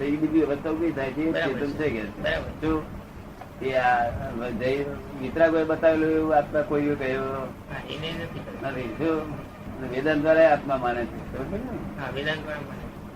તો એ બીજી અવસ્થા ઉભી થાય છે ચેતન છે કે શું એ આ વિતરાગોએ બતાવેલું એવું આત્મા કોઈ કહ્યું નથી. શું વેદાંત દ્વારા આત્મા માને છે.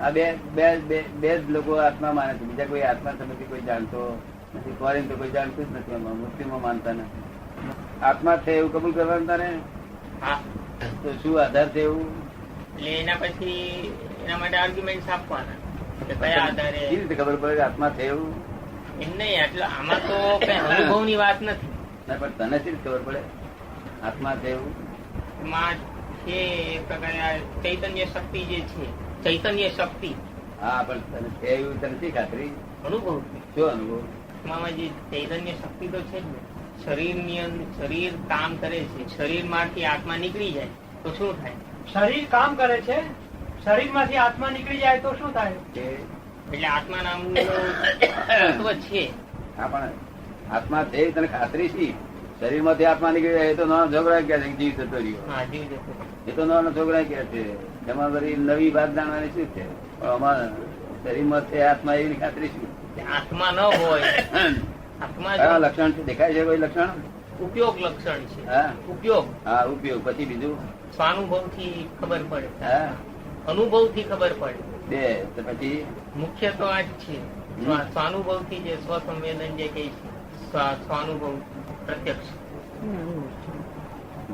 આ બે જ લોકો આત્મા માને છે. બીજા કોઈ આત્મા સંબંધી કોઈ જાણતો નથી. ફોરેન તો કોઈ જાણતું જ નથી. મુસ્લિમો માનતા નથી. આત્મા છે એવું કબૂલ કરવાનું તારે તો શું આધાર છે એવું એના પછી એના માટે આર્ગ્યુમેન્ટ આપવાના કયા આધારે કેવી રીતે ખબર પડે આત્મા છે એવું એમ નહીં. એટલે આમાં તો કઈ અનુભવ ની વાત નથી. ના પણ તને શી રીતે ખબર પડે આત્મા છે એવું એમાં છે એ પ્રકારે ચૈતન્ય શક્તિ જે છે ચૈતન્ય શક્તિ હા પણ તને છે એવું તને શી ખાતરી અનુભવ શું અનુભવ આમાં જે ચૈતન્ય શક્તિ તો છે જ ને. શરીર કામ કરે છે. શરીર માંથી આત્મા નીકળી જાય તો શું થાય? શરીર કામ કરે છે, શરીર માંથી આત્મા નીકળી જાય તો શું થાય? એટલે આત્મા નામનું તત્વ છે. હા પણ આત્મા છે તને ખાતરી શી? શરીર માંથી આત્મા નીકળી જાય એ તો નાનો છોકરા કે છે જીવ જતો રહ્યો. હા, જીવ જતો. એ તો નાનો છોકરા કે છે. એમાં બધી નવી વાત જાણવાની શું છે? પણ અમારા શરીર માં છે આત્મા એવી ખાતરી શું? આત્મા ન હોય આત્મા કયા લક્ષણ છે દેખાય છે કોઈ લક્ષણ? ઉપયોગ લક્ષણ છે. હા ઉપયોગ. હા ઉપયોગ. પછી બીજું સ્વાનુભવ થી ખબર પડે. હા અનુભવ થી ખબર પડે. બે તો પછી મુખ્ય તો આ જ છે. સ્વાનુભવ થી જે સ્વસંવેદન જે કહે છે સ્વાનુભવ પ્રત્યક્ષ.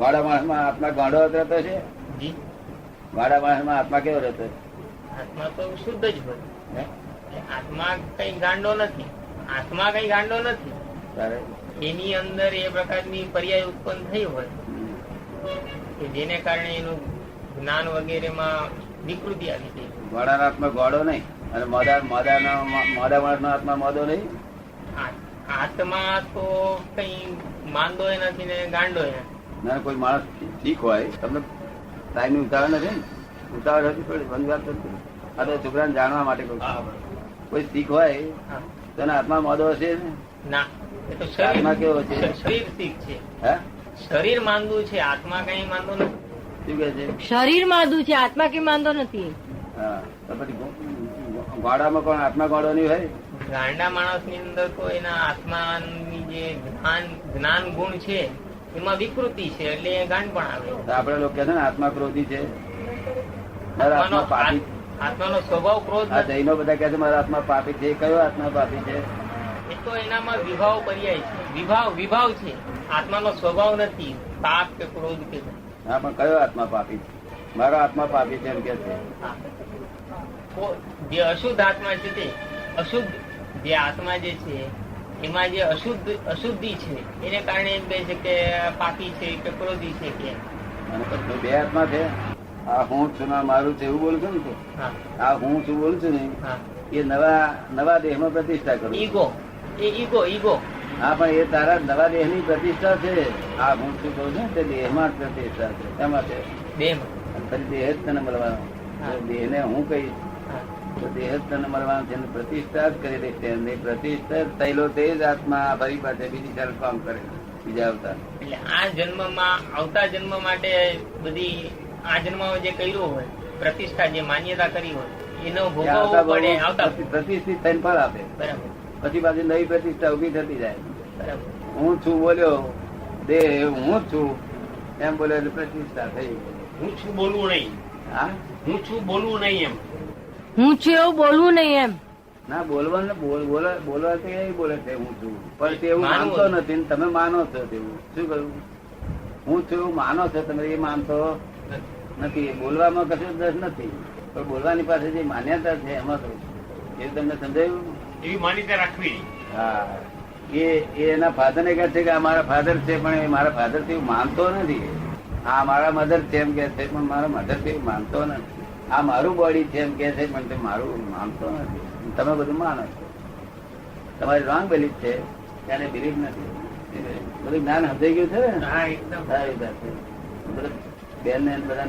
ગાડા માણસ માં આત્મા ગાંડો રહેતો છે. જી ગાડા માણસ માં આત્મા કેવો રહેતો છે? આત્મા તો શુદ્ધ જ હોય. આત્મા કઈ ગાંડો નથી. આત્મા કઈ ગાંડો નથી. તારે એની અંદર એ પ્રકારની પર્યાય ઉત્પન્ન થઈ હોય કે જેને કારણે એનું જ્ઞાન વગેરેમાં વિકૃતિ આવી ગઈ. ગાડાનો આત્મા ગાડો નહીં અને મોદા માણસ નો આત્મા મોદો નહીં. આત્મા તો કઈ માંદો નથી ને ગાંડો નથી. ના કોઈ માણસ ઠીક હોય તમને ટાઈમ ની ઉતાવળ નથી ને? ઉતાવળ હતી થોડી બંધ વાત નથી. આ તો છોકરાને જાણવા માટે કોઈ શીખ હોય તો આત્મા મોદો હશે ને? ના, એ તો આત્મા કેવો છે? શરીર શીખ છે. હે શરીર માંદુ છે, આત્મા કઈ માંદો નથી. શું કે છે? શરીર માંદુ છે, આત્મા કઈ માંદો નથી. હા તો પછી ગાડામાં કોણ આત્મા ગાડો નહીં હોય? ગાંડા માણસ ની અંદર તો એના આત્માની જે જ્ઞાન ગુણ છે એમાં વિકૃતિ છે એટલે એ ગાંડ પણ આવે. તો આપડે લોકો કે છે ને આત્મા ક્રોધી છે, મારા આત્મા પાપી. આત્માનો સ્વભાવ ક્રોધ આ જૈનો બધા કહે છે મારા આત્મા પાપી છે. કયો આત્મા પાપી છે? એ તો એનામાં વિભાવ પર્યાય છે. વિભાવ છે. આત્માનો સ્વભાવ નથી પાપ કે ક્રોધ કે. હા પણ કયો આત્મા પાપી છે? મારો આત્મા પાપી છે એમ કે છે. જે અશુદ્ધ આત્મા છે તે અશુદ્ધ જે આત્મા જે છે એમાં જે અશુદ્ધિ છે એને કારણે એમ કહે છે કે પાપી છે કે ક્રોધી છે કે. અને પછી બે આત્મા છે. આ હું છું ને મારું છે એવું બોલું છું ને તું? આ હું છું બોલું છું ને એ નવા દેહ માં પ્રતિષ્ઠા કરું. ઈગો. એ ઈગો. હા પણ એ તારા નવા દેહ ની પ્રતિષ્ઠા છે. આ હું શું કહું છું તે દેહ માં જ પ્રતિષ્ઠા છે. શેમાં છે? દેહમાં. ફરી દેહ જ તને મળવાનો. દેહ ને હું કહીશ તો દેહ જ તને મળવાનો છે. પ્રતિષ્ઠા જ કરી દે છે. પ્રતિષ્ઠા થયેલો તે જ આત્મા ફરી પાસે બીજી સારું કામ કરે બીજા અવતાર. એટલે આ જન્મમાં આવતા જન્મ માટે બધી આ જન્મમાં જે કર્યું હોય પ્રતિષ્ઠા જે માન્યતા કરી હોય એનો ભોગવવો પડે. આવતા પ્રતિષ્ઠિત થઈને ફળ આપે. બરાબર. પછી પાછી નવી પ્રતિષ્ઠા ઉભી થતી જાય. બરાબર. હું છું બોલ્યો દેહ હું જ છું એમ બોલ્યો એટલે પ્રતિષ્ઠા થઈ. હું છું બોલવું નહીં. હા હું છું બોલવું નહીં એમ. હું છું એવું બોલવું નહીં એમ. ના બોલવાનું બોલવા તો એ બોલે છે હું છું પણ તે એવું માનતો નથી ને તમે માનો છો તેવું. શું કહ્યું? હું છું એવું માનો છો તમે એ માનતો નથી. બોલવામાં કશું દોષ નથી પણ બોલવાની પાસે જે માન્યતા છે એમાં તો એવું તમને સમજાયું? એવી માન્યતા રાખવી. હા એ એના ફાધર ને કહે છે કે આ મારા ફાધર છે પણ એ મારા ફાધર થી માનતો નથી. આ મારા મધર છે એમ કે છે પણ મારા મધર થી માનતો નથી. આ મારું બોડી છે એમ કે છે પણ તે મારું માનતો નથી. તમે બધું માનો છો. તમારી રોંગ બિલીફ છે ત્યારે બિલીફ નથી. બધું જ્ઞાન સમજાઈ ગયું છે ને? હા, એકદમ. બેન ને બધા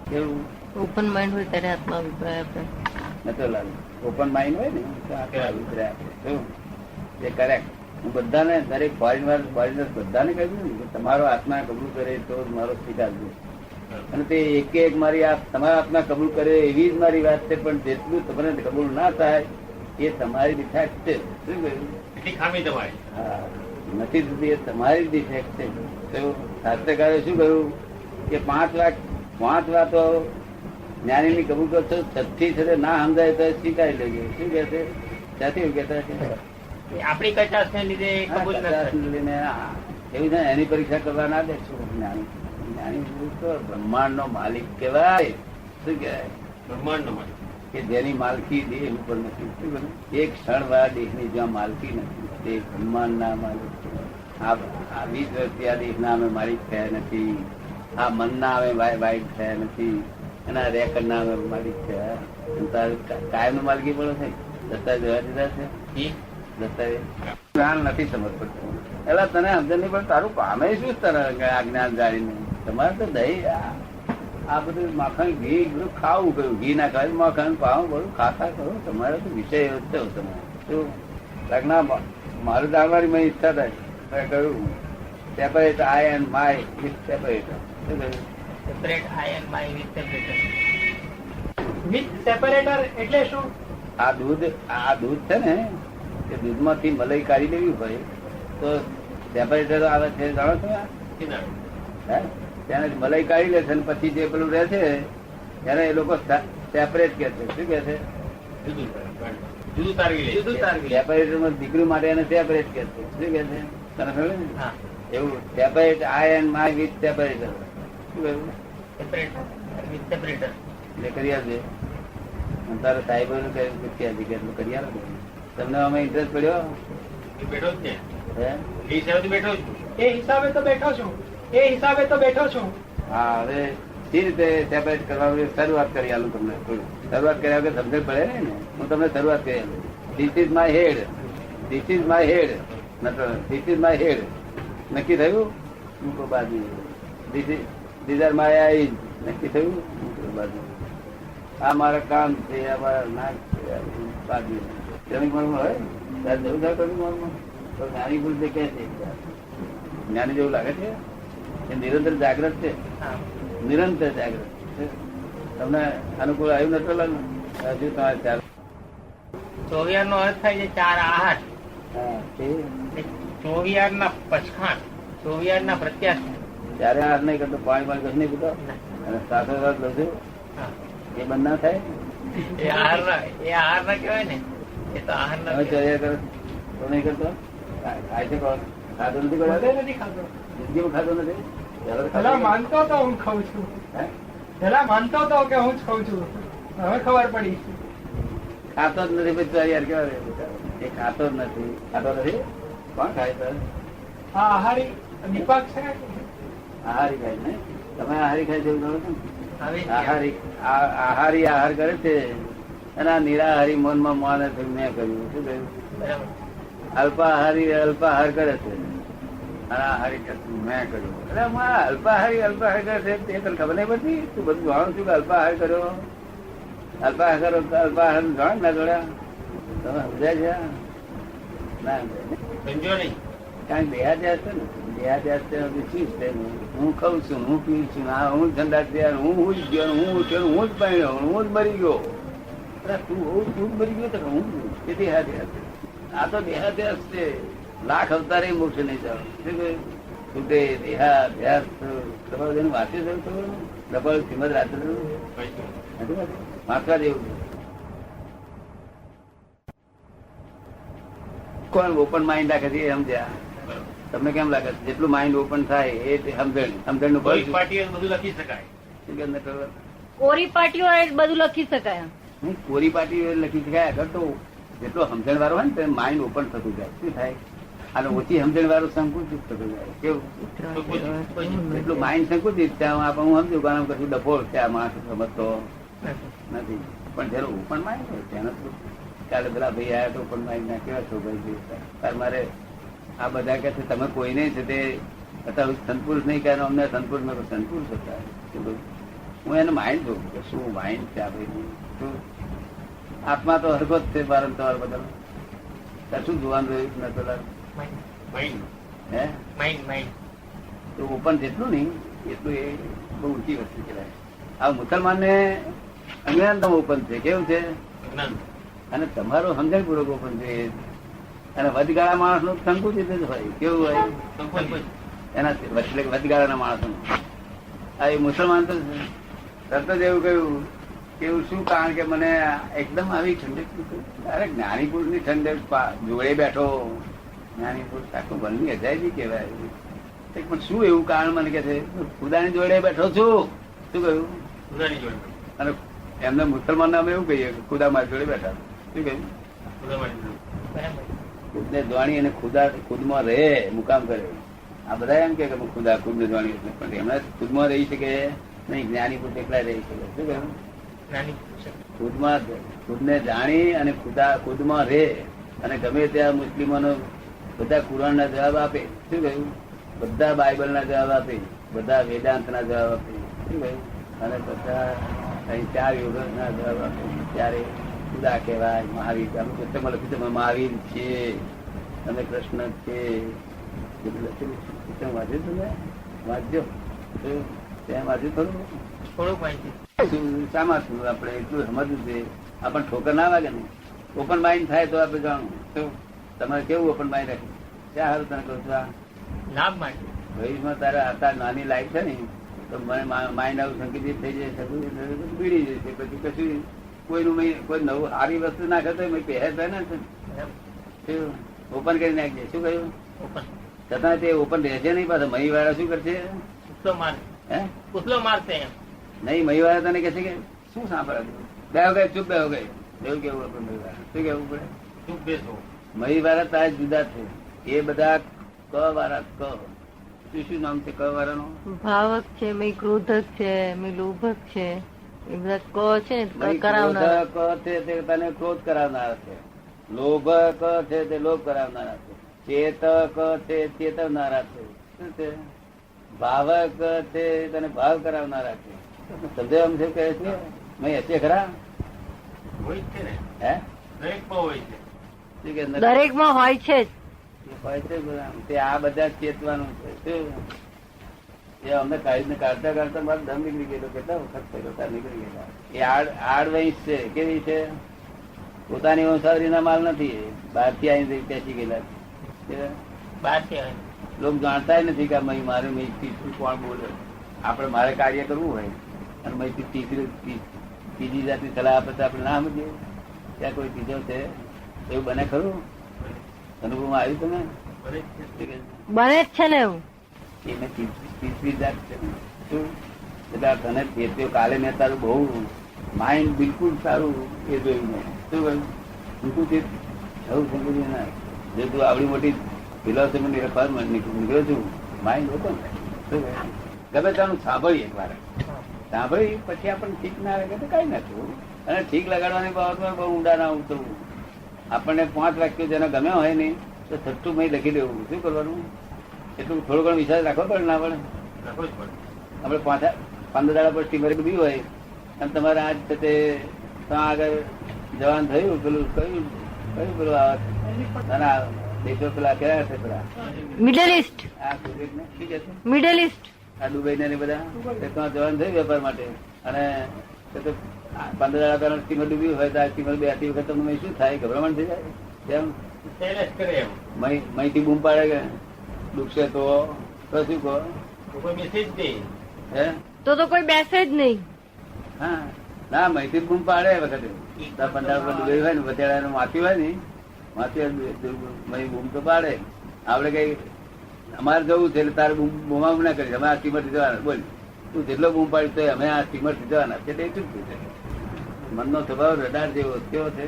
કેવું ઓપન માઇન્ડ હોય ત્યારે આત્મા અભિપ્રાય આપે. નતો લાગે. ઓપન માઇન્ડ હોય ને તો આખા અભિપ્રાય આપે. શું એ કરેક્ટ. હું બધાને દરેક ફોરેનર્સ બધાને કહ્યું ને કે તમારો આત્મા કબૂલ કરે તો મારો સ્વીકારજો. અને તે એક એક મારી તમારા આત્મા કબૂલ કરે એવી જ મારી વાત છે, પણ જેટલું તમને કબૂલ ના થાય એ તમારી ડિફેક્ટ છે. શું કહ્યું? એટલી ખામી તમારી. હા, નથી થતી એ તમારી ડિફેક્ટ છે. તો શાસ્ત્રકારે શું કહ્યું કે 5 વાતો જ્ઞાની ની કબૂલ કરશો, 6થી છે ના સમજાય તો સ્વીકારી લેજો. શું કે છે? ત્યાંથી એવું કહેતા છે આપણી કચાશ ને લીધે કબૂલ ન થાય. લઈને એવું છે એની પરીક્ષા કરવા ના દેશો. જ્ઞાની બ્રહ્માંડ નો માલિક કહેવાય. શું કહેવાય? બ્રહ્માંડ નો માલિક કે જેની માલકી દેહ ઉપર નથી. શું કહ્યું? એક ક્ષણ વાર દેહ ની જ્યાં માલકી નથી તે બ્રહ્માંડ ના માલિક. આ 20 વર્ષથી આ દેહ ના અમે માલિક થયા નથી. આ મન ના અમે વાઇટ થયા નથી. એના રેકર્ડ ના અમે માલિક થયા. કાયમ નો માલિકી પડે છે. દસ્તાવેજ જોવા દીધા છે. દસ્તાવેજ જ્ઞાન નથી સમજ પડતું. એટલે તને સમજ નહીં પણ તારું પામે શું તને આ જ્ઞાન જાણીને? તમારે તો દહીં આ બધું માખણ ઘી બધું ખાવું કયું? ઘી ના ખાય માખણ પાવું બધું ખાતા કરો. તમારે તો વિષય એવો જ છે. તમારે શું લગ્ન મારું જાણવાની મને ઈચ્છા થાય. મેં કહ્યું separate I and my with separator. શું કહ્યું? Separate I and my with separator. With separator એટલે શું? આ દૂધ છે ને એ દૂધમાંથી મલાઈ કાઢી લેવી હોય તો સેપરેટર આવે છે. જાણો છો? હે તેને મલાઈ કાઢી લે છે અને પછી જે પેલું રહે છે એને એ લોકો સેપરેટ કે છે. શું કે છે? જુદું તારવી લે. સેપરેટર માં દીકરી માટે એને સેપરેટ કે છે. શું કે છે? તને ખબર ને? એવું separate I and my with separator. શું કહ્યું? સેપરેટ વિથ સેપરેટર એટલે કરી આપજે. તારા સાહેબો નું કરી આપે. તમને અમે ઇન્ટરેસ્ટ પડ્યો? બેઠો જ ને. હે એ હિસાબે બેઠો છું. એ હિસાબે તો બેઠો છું. હા, હવે સી રીતે સેપરેટ કરવાની શરૂઆત કરી આલું તમને. થોડું શરૂઆત કર્યા વગર સમજ પડે ને. હું તમને શરૂઆત કરી આલું. This is my head. This is my head. This is my head. નક્કી થયું? મૂકો બાજુ. This are my eyes. નક્કી થયું? મૂકો બાજુ. આ મારા કામ છે, આ મારા નાક છે, બાજુ. શ્રમિક મનમાં હોય ત્યારે જવું થાય શ્રમિક મનમાં તો જ્ઞાની પુરુષ કે છે જ્ઞાની જેવું લાગે છે એ નિરંતર જાગ્રત છે. નિરંતર જાગ્રત. તમને અનુકૂળ આવ્યું નતો લાગે? હજુ તમારે ચાલુ. 24 નો અર્થ થાય છે 4 આહાર. હા, 24 ના પછખાણ, 24 ના પ્રત્યાશ. ત્યારે હાથ નહીં કરતો, પાણી કશું નહીં પીતો અને સાથે લઉં છું એ બંધ ના થાય. એ આહાર ના કહેવાય ને. એ તો આહાર ના તમે ચર્યા કરો તો નહીં કરતો? ખાય છે કોણ? ખાતો નથી બધે કર્યો? નથી ખાતો. જિંદગીમાં ખાતો નથી? પહેલા તો પેલા ખાતો. માનતો તો હું ખાઉં છું. હે? પેલા માનતો તો કે હું જ ખાઉં છું. હવે ખબર પડી. ખાતો જ નથી. પછી યાર કેવા એ ખાતો જ નથી. ખાતો નથી. કોણ ખાય તો? આ આહારી દીપક છે. આહારી ખાય ને? તમે આહારી ખાય જેવું ગણો છો ને? આવે છે. આહારી આહાર કરે છે અને આ નિરાહારી મનમાં માને છે મેં કર્યું. શું કહ્યું? બરાબર. અલ્પાહારી અલ્પાહાર કરે છે અને આહારી કરે છે મેં કર્યું. એટલે અલ્પાહારી કરે છે તે તને ખબર નહીં પડતી? તું બધું જાણું છું કે અલ્પાહાર કર્યો. અલ્પાહાર કરો અલ્પાહાર જાણ ના જોડ્યા તમે સમજાય છે? ના સમજો નહીં. કારણ કે દેહાદ્યાસ છે ને. દેહાદ્યાસ છે શું છે? હું ખાઉં છું, હું પીઉં છું, હું ઠંડા થયા, હું જ ગયો, હું ઉઠ્યો, હું જ પાડ્યો, હું જ મરી ગયો. તું જ મરી ગયો તો હું એ દેહાદ્યાસ છે. આ તો દેહાદ્યાસ છે. લાખ અવતારે મોક્ષ નહીં જાવ. શું કહ્યું? છૂટે દેહાદ્યાસ. તમારું જેનું વાંચ્યું છે ખબર? ડબલ શ્રીમદ રાત્રે વાંચવા જેવું છે. કોણ ઓપન માઇન્ડ રાખે છે એ સમજ્યા? તમને કેમ લાગે છે? જેટલું માઇન્ડ ઓપન થાય એ સમજણ નું કોઈ પાર્ટીઓ બધું લખી શકાય. કોરી પાટીઓ બધું લખી શકાય. કોરી પાટી લખી શકાય. આગળ તો જેટલો સમજણ વાળો હોય ને તે માઇન્ડ ઓપન થતું જાય. શું થાય? અને ઓછી સમજણ વાળું સંકુચિત થતું જાય. કેવું? એટલું માઇન્ડ સંકુચિત છે. હું સમજુ કારણ કશું ડફોળ છે. આ માણસ સમજતો નથી. પણ જયારે ઓપન માઇન્ડ હોય તેનો કાલે પેલા ભાઈ આવ્યા તો ઓપન માઇન્ડ ના કેવા છો ભાઈ? મારે આ બધા કે છે તમે કોઈ નહીં છે તે અત્યારે સંતપુરુષ નહીં કહે અમને સંતપુરુષ મેં સંતપુરુષ હતા. હું એને માઇન્ડ જોઉં કે શું માઇન્ડ છે આ ભાઈ. શું આત્મા તો હરખો જ છે વારંવાર બધા. શું જોવાનું રહ્યું નથી પેલા? માઇન્ડ હે માઇન્ડ માઇન્ડ તો ઓપન જેટલું નહીં એટલું એ બહુ ઊંચી વસ્તુ કહેવાય. આ મુસલમાન ને અજ્ઞાનતા ઓપન છે. કેવું છે? અને તમારું સમજણપૂર્વક ઓપન છે. અને વચગાળા માણસ નું સંકુચિત જ હોય. કેવું હોય? એના વચગાળાના માણસો આ એ મુસલમાન તો તરત જ એવું કહ્યું કે એવું શું? કારણ કે મને એકદમ આવી ઠંડક, અરે જ્ઞાની પુરુષ ની ઠંડક જોડે બેઠો જ્ઞાની પુરુષ આખું બનની અજાયબી કહેવાય. પણ શું એવું કારણ? મને કે છે ખુદાની જોડે બેઠો છું. શું કહ્યું? ખુદાની જોડે. અને એમને મુસલમાન અમે એવું કહીએ કે ખુદા મારી જોડે બેઠા. શું કહ્યું? ખુદને જાણી અને ખુદમાં રહે, મુકામ કરે. આ બધા એમ કે ખુદા ખુદને જાણી, પણ એમના ખુદમાં રહી શકે નહીં. જ્ઞાની પુરુષ એકલા રહી શકે. શું કહ્યું? ખુદને જાણી અને ખુદમાં રહે. અને ગમે ત્યાં મુસ્લિમોનો બધા કુરાન ના જવાબ આપે. શું કહ્યું? બધા બાઇબલ ના જવાબ આપે, બધા વેદાંત ના જવાબ આપે. શું કહ્યું? અને બધા અહીં 4 યોગ ના જવાબ આપે. ત્યારે ખુદા કહેવાય. મહાવીર અમે પુસ્તકમાં લખ્યું તમે મહાવીર છે, તમે કૃષ્ણ છે. વાંચ્યું તમે? વાંચજો. ત્યાં વાંચ્યું થોડું થોડુંક માહિતી શામાં શું આપણે એટલું સમજવું છે. આપણને ઠોકર ના વાગે ને. ઓપન માઇન્ડ થાય તો આપણે જાણવું. શું તમારે કેવું ઓપન માઇન્ડ રાખે? ક્યાં હારું તને કહું છું? આ લાભ માટે ભવિષ્યમાં તારે આતા નાની લાઈફ છે ને તો મને માઇન્ડ આવું સંકેતિત થઈ જાય, બીડી જશે. પછી કશું કોઈનું કોઈ નવું સારી વસ્તુ નાખે તો પહેરે થાય ને. ઓપન કરી નાખજે. શું કહ્યું? ઓપન છતાં તે ઓપન રહેશે નહીં. પાછા મહી વાળા શું કરશે? ઉસલો માર હે ઉસલો મારશે એમ નહીં. મહી વાળા તને કહે છે કે શું સાંભળે બે ગઈ ચૂપ બે ગઈ એવું કેવું આપણે મહી વાળા શું કેવું પડે? ચૂપ બેસો. મહી વાળા તારા જુદા છે. એ બધા ક વાળા ક શું નામ છે ક વાળાનું? ભાવક છે, મેં ક્રોધક છે, મેં લોભક છે. એ બધા ક છે ને કરાવનાર. ક છે તે તને ક્રોધ કરાવનાર છે. લોભ ક છે તે લોભ કરાવનારા છે. ચેતક છે ચેતવનારા છે. શું છે? ભાવક છે તને ભાવ કરાવનારા છે. સમજાય એમ છે કહે છે? મેં હશે ખરા? હોય છે ને, હે દરેકમાં હોય છે. શું કે દરેક માં હોય છે જ. હોય છે બધા. તે આ બધા ચેતવાનું છે. શું એ અમને કાઢતા કાઢતા મારો દમ નીકળી ગયેલો. કેટલા વખત થયેલો તાર નીકળી ગયેલા. એ આડવંશ છે. કેવી છે? પોતાની વંશાવરીના માલ નથી. બહારથી આવીને પેસી ગયેલા છે. બહાર છે લોકો જાણતા નથી કે મારે તીસરું કોણ બોલે. આપણે મારે કાર્ય કરવું હોય અને ત્રીજી જાતની સલાહ આપે તો આપણે ના સમજીએ. ત્યાં કોઈ ત્રીજો છે એવું બને ખરું? અનુભવમાં આવ્યું તમે? બને જ છે ને એવું. એને ત્રીસરી જાત છે. શું એટલે તને ચેત્યો કાલે મેં તારું બહુ માઇન્ડ બિલકુલ સારું એ જોયું મેં. શું કહ્યું? બિલકુલ એવું સમજ્યું ના. જે તું આવડી મોટી ફિલોસોફી નીકળ્યો છું માઇન્ડ ઓપન. ગમે તારું સાંભળીએ એક વાર સાંભળી પછી આપણને ઠીક ના લાગે તો કઈ ના થયું. અને ઠીક લગાડવાની બાબતમાં બહુ ઊંડા ના ઉતરવું. આપણને 5 વાક્યો જેને ગમ્યા હોય ને તો છઠ્ઠું મય લખી દેવું. શું કરવાનું? એટલું થોડો ઘણો વિચાર રાખવો પડે ના પડે? આપણે 15 દાડા પર સ્ટીમર ડૂબી હોય અને તમારે આજ તે આગળ જવાન થયું પેલું કયું પેલું આવે દેશો પેલા કયા છે પેલા મિડલ ઈસ્ટ. આ સુરત ને શું કે છે? મિડલ ઈસ્ટ આ દુબઈ ને બધા ત્યાં જવાન થયું વેપાર માટે. અને 15 દાડા પહેલા સ્ટીમર ડૂબ્યું હોય તો આ સ્ટીમર 2 વખત તમને શું થાય? ગભરામણ થઈ જાય. કેમ? મહીથી બૂમ પાડે કે ડૂબશે તો શું કહો? હે તો કોઈ બેસે જ નહીં. હા ના મહીથી બૂમ પાડે વખતે 15 વખત ડૂબી હોય ને વચેડા માથી હોય ને માથી બૂમ તો પાડે. આપડે કઈ અમારે જવું છે એટલે તારે બૂમા ના કરી અમે આ સ્ટીમર થી જવાના. બોલ તું જેટલો બૂમ પાડી તો અમે આ સ્ટીમર થી જવાના છે. તે ચૂકતું છે. મનનો સ્વભાવ રડાર જેવો કેવો છે?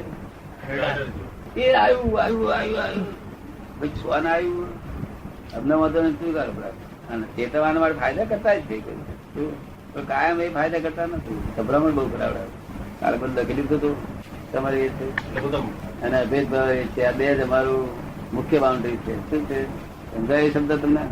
એ આવ્યું આવ્યું આવ્યું આવ્યું ભાઈ સ્વાન આવ્યું અમને વાંધો નથી. શું કરો? અને ચેતવાના માટે ફાયદા કરતા જ થઈ ગયું. કાયમ એ ફાયદા કરતા નથી. ગભરામણ બહુ કરાવડાવે. કાલે બધું લખી લીધું હતું તમારે એ છે અને અભેદભાવ એ છે. આ બે જ અમારું મુખ્ય બાઉન્ડ્રી છે. શું છે? સમજાય એ શબ્દ તમને?